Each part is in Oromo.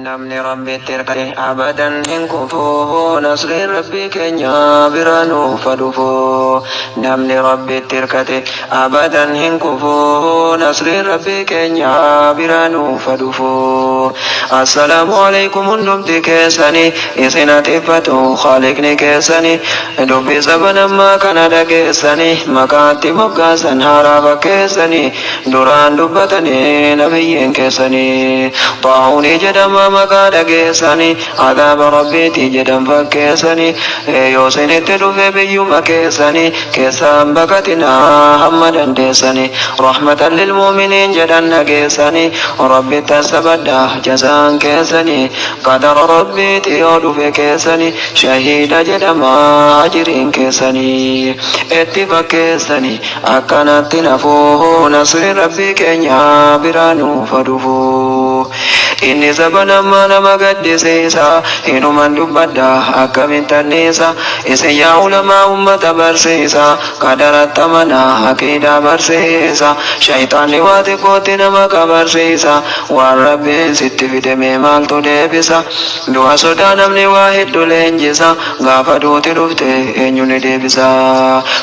namni rabbitti irkate abadan hin kufuu nasriin rabbii keenya bira nuuf dhufuu namni rabbitti irkate abadan hin kufuu nasriin rabbii keenya bira nuuf dhufuu assalaamu alaykum hundumti keessanii isin atiffatu khaliqni keessanii dubbii sabanammaa kana dhageessanii maqaatti moggaasan haaraa keessanii duraan dubbatanii nabiyyiin keessanii xaa'uunii jedhama maqaa dhageessanii adaaba rabbiitii jedhan fakkeessanii yoo isinitti dhufe biyyuma keessanii keessaan baqatinaa hamma dandeessanii rahmatan lilmuuminiin jedhan dhageessanii rabbitti sabadha jazaan keessanii qadara rabbiitii yoo dhufe keessanii shahiida jedhama ajiriin keessanii itti fakkeessanii akkanatti nafuu nasri rabbii keenya biraa nuuf dhufuu inni sabanammaa nama gaddisiisa inuman dubbadha akkamitti anniisa isin yaa ulamaa ummata barsiisa qadaratti amanaa aqiidaa barsiisa shayxaanni waa xiqqootti nama qabarsiisa waan rabbiin sitti fidame maaltu deebisa du'a sodaa namni waa hedduu leenjisa gaafa duuti dhufte eenyu ni deebisa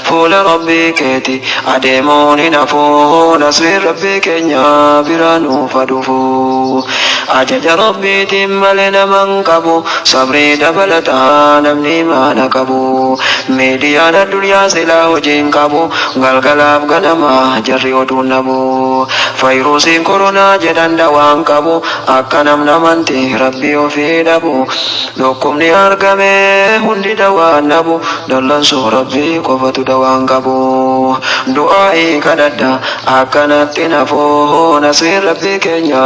fuula rabbii keeti adeemuun hin hafuu nasriin rabbii keenya biraa nuuf dhufuu ajaja rabbiitiin malee naman qabu sabrii dabalataa namni maana qabu miidiyaan addunyaa silaa hojiin qabu galgalaaf ganama jarri oduun nabu fayruusiin koronaa jedhan dawaan qabu akka namni amantii rabbii ofii dhabu dhukkubni argame hundi dawaan nabu dallansuu rabbii qofatu dawaan qabu du'aa'ii kadhadha akkanatti nafuu nasriin rabbii keenya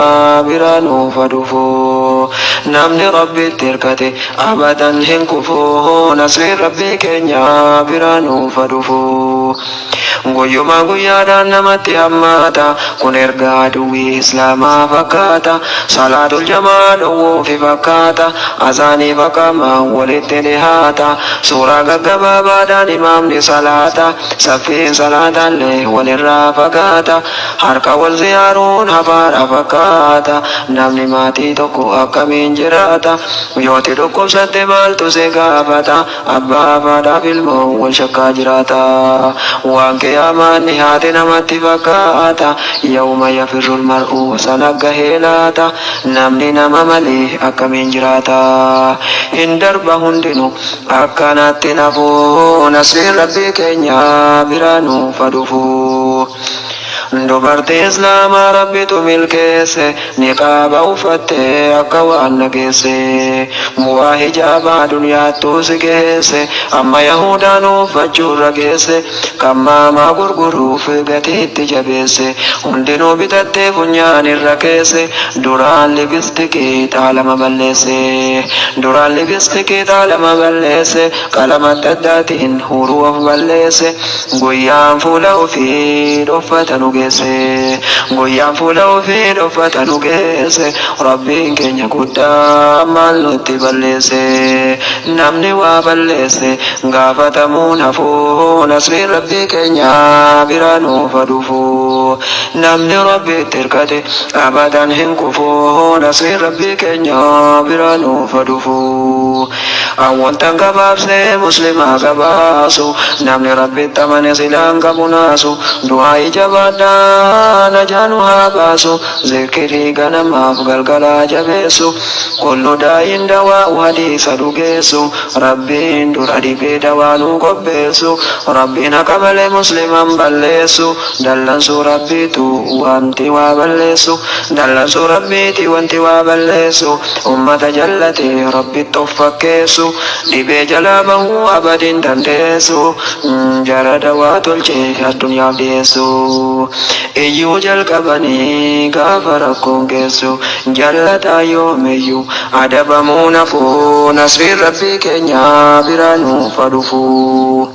biraa nuuf dhufuu namni rabbitti irkate abadan hin kufuu nasriin rabbii keenya biraa nuuf dhufuu guyyumaa guyyaadhaan namatti hammaata kun ergaa aduwwii islaamaa fakkaata salaatul jamaa dhowwuufi fakkaata azaanii faqamaa walitti dhihaata suuraa gaggabaabaadhaan imaamni salaata saffiin salaataallee walirraa fakkaata harka wal ziyaaruun hafaadha fakkaata namni maatii tokko akkamiin jiraata yooti dhukkubsatte maaltu si gaafata abbaa haadhaaf ilmoo wal shakkaa jiraata waan qiyaamaan haati namatti fakkaata yawma yafirrul mar'u sanagga heelaata namni nama malee akkamiin jiraata hin darba hundinu akkanatti nafuu nasriin rabbii keenya biraa nuuf dhufuu dubartii islaamaa rabbitu milkeesse niqaaba uffatte akka waan nageesse bu'aa hijaabaa duniyaattuu si geesse amma yahudaan uffachuurra geesse kan maamaa gurguruuf gatiitti jabeesse hundinuu bitattee funyaan irra keesse duraan libistikii xaalama balleesse duraan libistikii xaalama balleesse qalamatti addaatiin huruu of balleesse guyyaan fuula ofii dhoffatanu guyyaan fuula ofii dhoffatanu geesse rabbiin keenya guddaa maal nutti balleesse namni waa balleesse gaafatamuun hafuu nasriin rabbii keenya biraa nuuf dhufuu namni rabbitti irkate abadan hin kufuu nasriin rabbii keenya biraa nuuf dhufuu awwantan gabaabsee muslimaa gabaasu namni rabbitti amane silaan qabu naasu du'aa ijabaadha najaanu haa baasu zikirii ganamaaf galgalaa jabeessu kullu daa'iin dawaa hadiisa dhugeessu rabbiin dura dhibee dawaa nu qopheessu rabbiin haqa malee musliman balleessu dallansuu rabbiitu wanti waa balleessu dallansuu rabbiiti wanti waa balleessu ummata jallate rabbitti of fakkeessu dhibee jalaa bahuu abadiin dandeessu jara dawaa tolchee addunyaaf dhiyeessu iyyuu jalqabanii gaafa rakkoon geessu jallataa yoomiyyuu adabamuu nafuu nasriin rabbii keenya biraa nuuf dhufuu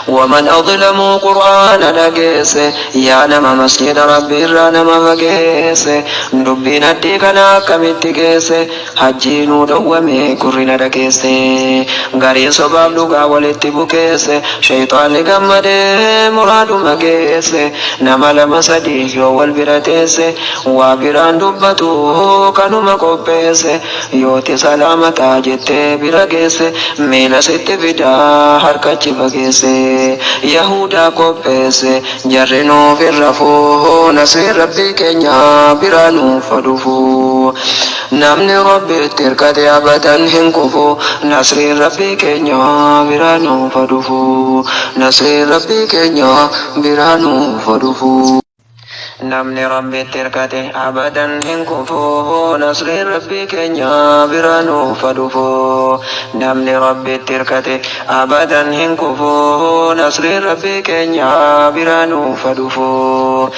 ومن أظلم قرآن نجيس يا نما مسجد ربي رانا فقيس دبنا الديكنا كمتكيس حجينو دوامي كرنا دكيس غاري سباب لغا والاتبكيس شيطان لغمد مراد مكيس نما لما سدي يو البراتيس وابران دبتو كانوا مكوبيس يوتي سلامتا جت برقيس ميلا ست فدا حركة فقيس يهودا كوبيس جرنو في الرفو نصير ربي كنيا برانو فدفو نمني ربي تركتي أبدا هنكفو نصير ربي كنيا برانو فدفو نصير ربي كنيا برانو فدفو نمني ربي تركتي أبدا هنكفو نصر ربي كنيا برانو فدفو نمني ربي تركتي أبدا هنكفو نصر ربي كنيا برانو فدفو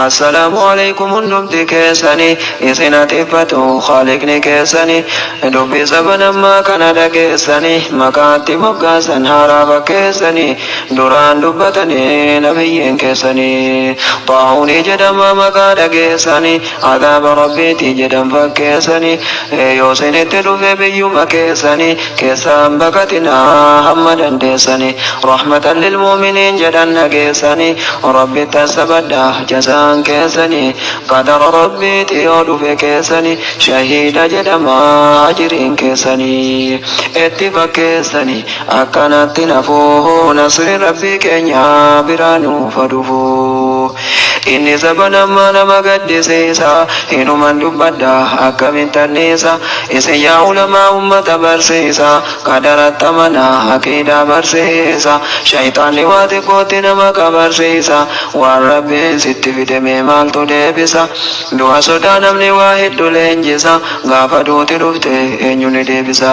السلام عليكم النبت كيساني إسنا تفتو خالقني كيساني دبي سبنا ما كان كيساني مكانتي مقاسا هارا كيساني دوران دبتني نبيين كيساني طاعوني جدم مكان كيساني عذاب ربي تجدم فكيساني يوسن تلوف بيوم كيساني كيسان بكتنا حمدا ديساني رحمة للمؤمنين جدن كيساني ربي تسبدا جزان كيساني قدر ربي تيود في كيساني شهيد جدما أجرين كيساني اتفاق كيساني أكنت نفوه نصر ربي كنيا برانو فدفو إني زبنا ما نما قدسيسا إنو من دبدا أكمن تنيسا إسي يا علماء أمة برسيسا قدرت تمنا أكيدا برسيسا شيطان لواتي قوتي نما كبرسيسا والرب ست في دمي مال تدبسا دعا صدا نمني واحد دولنجسا غافا دوتي دفته إنيو ندبسا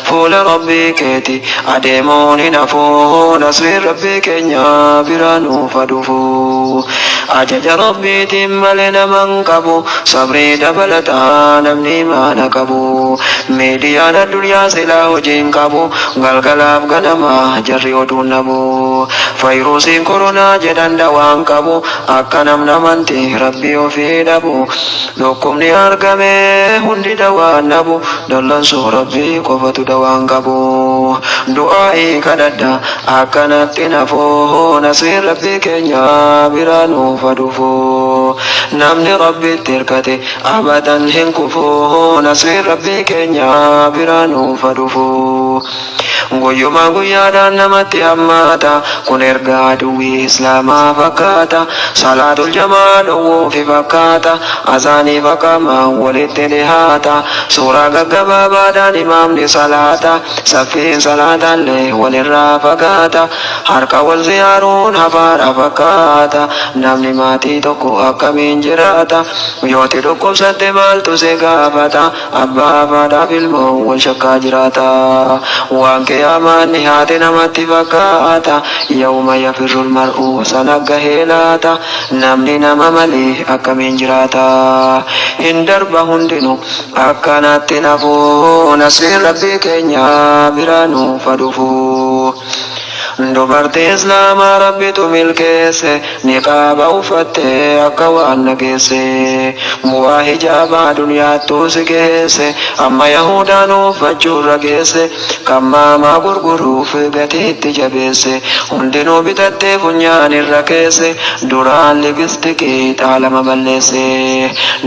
فول ربي كيتي أديموني نفو نصير ربي كنيا برانو فدفو أجج ربي تمل نمن قبو صبري دبلتا نمني ما نقبو ميديان الدنيا سلا وجين قبو غلغلاب غنما جري ودون نبو فيروسين كورونا جدن دوان قبو أكنم نمنتي ربي وفي دبو لكم نيارغمي هندي دوان نبو دلن سو ربي قفت دوان قبو دعائي كددا أكنت نفو نصير ربي كنيا برانو فدفو نمني ربي تركتي أبدا هنكفو نصير ربي كنيا برانو فدفو Guyyuma guyyaadhaan namatti hammaata kun ergaa duwwii islaamaa fakkaata salaatul jamaa dhowwuufi fakkaata azaanii faqama walitti dhihaata suuraa gaggabaabaadhaan imaamni salaata saffiin salaataallee walirraa fagaata harka wal ziyaaruun hafaadha fakkaata namni maatii tokko akkamiin jiraata yooti dhukkubsatte maaltu si gaafata abbaa afaadhaaf ilmoo wal shakkaa jiraata waan قيامان نهات نمت فكاتا يوم يفر المرء سنق هيلاتا نمني نما ملي أكمين جراتا إن درب هندنو أكنات نفو نصير ربي كنيا برانو فدفو dubartii islaamaa rabbitu milkeesse niqaaba uffatte akka waan nageesse bu'aa hijaabaa duniyaattuu si geesse amma yahudaan uffachuurra geesse kan maamaa gurguruuf gatiitti jabeesse hundinuu bitattee funyaan irra keesse duraan libistiqii xaalama balleesse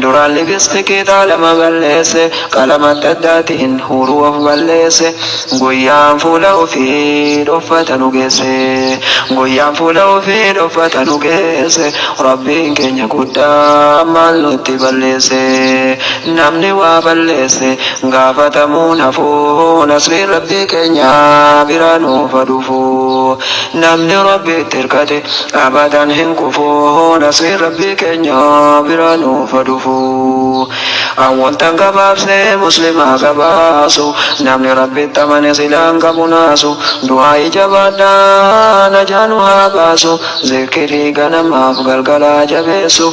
duraan libistiqii xaalama balleesse qalama adda addaatiin huruu of balleesse guyyaan fuula ofii dhoffata nu guyyaan fuula ofii dhoffata nu geesse rabbiin keenya guddaa maal nutti balleesse namni waa balleesse gaafatamuu nafuu nasriin rabbii keenya biraa nuuf dhufu namni rabbitti hirkate abadan hin kufu nasriin rabbii keenya biraa nuuf dhufu awwal tangabaabsee muslimaa gabaasu namni rabbitti amane silaan qabu naasu du'aa ijabaadhaa najaanu haa baasu zikirii ganamaaf galgalaa jabeessu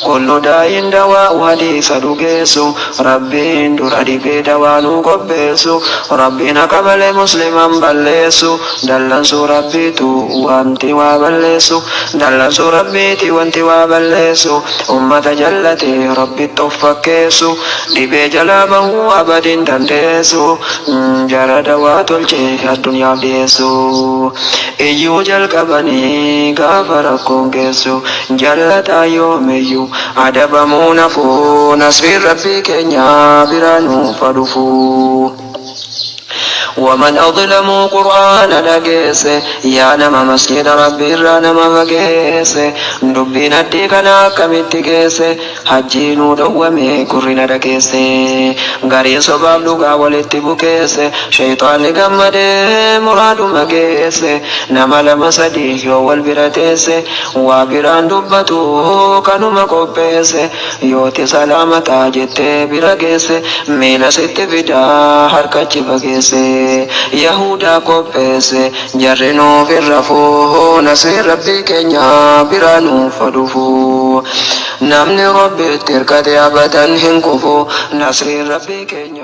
kullu daayin dawaa hadiisa dhugeessu rabbiin dura dhibee dawaa nu qopheessu rabbiin akka malee musliman balleessu dallansuu rabbiitu wanti waa balleessu dallansuu rabbiiti wanti waa balleessu ummata jallatee rabbitti of fakkeessu dhibee jalaa bahuu abadiin dandeessu jara dawaa tolchee addunyaaf dhiyeessu iyyuu jalqabanii gaafa rakkoon geessu jallataa yoomiyyuu adabamuu nafuu nasriin rabbii keenya bira nuuf dhufu. ومن أظلم قرآن نجيس يا نما مسجد ربي رانا ما فجيس دبنا تيكنا كمتجيس حجينو دوامي كورنا دكيس غاري سباب لغا ولتبوكيس شيطان لغمد مراد مجيس نما لما صديق يو البراتيس وابران دبتو كانوا مكوبيس يوتي سلامة جت برغيس ميلا ست بدا حركة بغيس Yahuda kopese jarreno firrafo nasir rabbi kenya biranu fadufu namni rabbi tirkate abadan hin kufu nasir rabbi kenya